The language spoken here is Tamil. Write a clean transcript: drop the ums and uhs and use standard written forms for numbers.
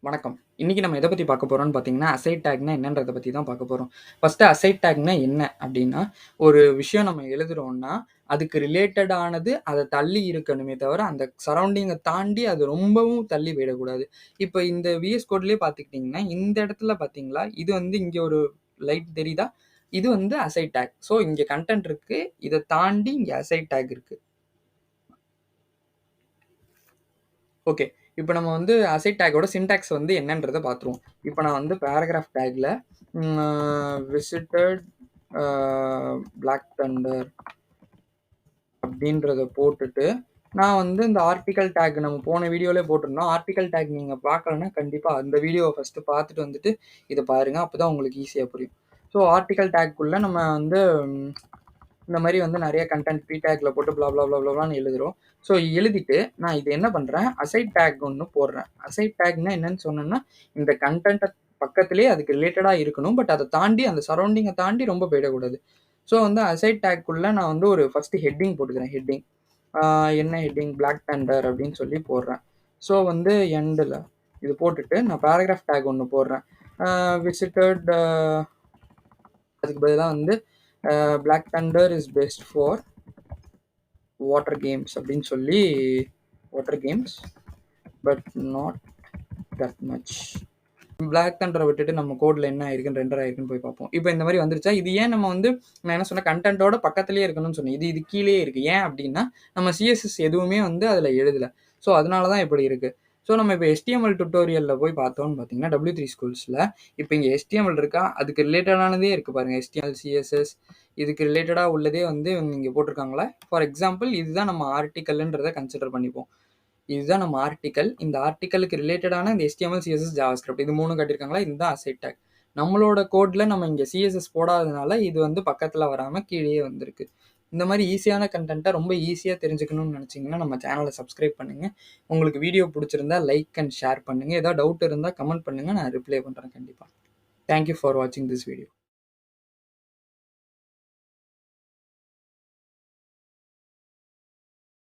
வணக்கம். இன்னைக்கு நம்ம எத பத்தி பார்க்க போறோம்னு பார்த்தீங்கன்னா, அசைட் டேக்னா என்னன்றத பத்தி தான் பார்க்க போறோம். ஃபர்ஸ்ட்டு அசைட் டேக்னா என்ன அப்டின்னா, ஒரு விஷயம் நம்ம எழுதுறோம்னா, அதுக்கு ரிலேட்டடானது அத தள்ளி இருக்கணுமே தவிர, அந்த சரவுண்டிங்க தாண்டி அது ரொம்பவும் தள்ளி போயிடக்கூடாது. இப்ப இந்த விஎஸ் கோட்லயே பார்த்துக்கிட்டீங்கன்னா, இந்த இடத்துல பார்த்தீங்களா, இது வந்து இங்க ஒரு லைட் தெரியுதா? இது வந்து அசைட் டேக். ஸோ இங்க கன்டென்ட் இருக்கு. இத தாண்டி இங்க அசைட் டேக் இருக்கு. ஓகே. இப்ப நம்ம வந்து அசைட் டேக்கோட சின்டாக்ஸ் வந்து என்னன்றத பார்த்துருவோம். இப்ப நான் வந்து பேராகிராஃப் டேக்ல விசிட்டட் அ பிளாக் தண்டர் அப்படின்றத போட்டுட்டு, நான் வந்து இந்த ஆர்டிக்கல் டேக் நம்ம போன வீடியோலயே போட்டிருந்தோம். ஆர்டிக்கல் டேக் நீங்க பார்க்கலன்னா, கண்டிப்பா அந்த வீடியோவ ஃபர்ஸ்ட்டு பார்த்துட்டு வந்துட்டு, இத பாருங்க. அப்பதான் உங்களுக்கு ஈஸியா புரியும். ஸோ ஆர்டிக்கல் டேக்குள்ள நம்ம வந்து இந்த மாரி வந்து நெறைய கன்டென்ட் பி டேக்ல போட்டு ப்ளா ப்ளா ப்ளா ப்ளான்னு எழுதுறோம். ஸோ எழுதிட்டு நான் இது என்ன பண்றேன், அசைட் டேக் ஒண்ணு போடுறேன். அசைட் டேக்னா என்னன்னு சொன்னேன்னா, இந்த கன்டென்ட்ட பக்கத்திலேயே அதுக்கு ரிலேட்டடா இருக்கணும். பட் அத தாண்டி அந்த சரவுண்டிங்க தாண்டி ரொம்ப போயிடக்கூடாது. ஸோ வந்து அசைட் டேக்குள்ள நான் வந்து ஒரு ஃபர்ஸ்ட்டு ஹெட்டிங் போட்டுக்கிறேன். ஹெட்டிங் என்ன ஹெட்டிங் பிளாக் தண்டர் அப்படின்னு சொல்லி போடுறேன். ஸோ வந்து எண்டுல இது போட்டுட்டு நான் பேராகிராஃப் டேக் ஒண்ணு போடுறேன். விசிட்டட் அதுக்கு பதிலா வந்து black thunder is best for water games அப்படின்னு சொல்லி water games but not that much. Black தண்டரை விட்டுட்டு நம்ம கோடில் என்ன ஆயிருக்குன்னு ரெண்டர் ஆயிருக்குன்னு போய் பார்ப்போம். இப்போ இந்த மாதிரி வந்துருச்சா? இது ஏன் நம்ம வந்து நான் என்ன சொன்னேன், கண்டென்ட்டோட பக்கத்துலேயே இருக்கணும்னு சொன்னேன். இது கீழேயே இருக்கு. ஏன் அப்படின்னா நம்ம சிஎஸ்எஸ் எதுவுமே வந்து அதில் எழுதலை. ஸோ அதனால தான் இப்படி இருக்கு. ஸோ நம்ம இப்போ HTML டுட்டோரியலில் போய் பார்த்தோம்னு பார்த்தீங்கன்னா W3 ஸ்கூல்ஸில் இப்போ இங்கே HTML இருக்கா, அதுக்கு ரிலேட்டடானதே இருக்குது பாருங்கள். HTML CSS இதுக்கு ரிலேட்டடாக உள்ளதே வந்து இங்கே போட்டிருக்காங்களா. ஃபார் எக்ஸாம்பிள் இதுதான் நம்ம ஆர்டிக்கல்ன்றதை கன்சிடர் பண்ணிப்போம். இதுதான் நம்ம ஆர்டிக்கல். இந்த ஆர்டிக்கலுக்கு ரிலேட்டடான இந்த HTML CSS JavaScript இது 3 காட்டியிருக்காங்களா. இதுதான் அசைட் டேக். நம்மளோட கோட்ல நம்ம இங்கே CSS போடாதனால இது வந்து பக்கத்தில் வராமல் கீழேயே வந்திருக்கு. இந்த மாதிரி ஈஸியான கண்டென்ட்டை ரொம்ப ஈஸியாக தெரிஞ்சுக்கணும்னு நினச்சிங்கன்னா நம்ம சேனலை சப்ஸ்கிரைப் பண்ணுங்கள். உங்களுக்கு வீடியோ பிடிச்சிருந்தா லைக் அண்ட் ஷேர் பண்ணுங்கள். ஏதாவது டவுட் இருந்தால் கமெண்ட் பண்ணுங்கள். நான் ரிப்ளை பண்ணுறேன் கண்டிப்பாக. தேங்க்யூ ஃபார் வாட்சிங் திஸ் வீடியோ.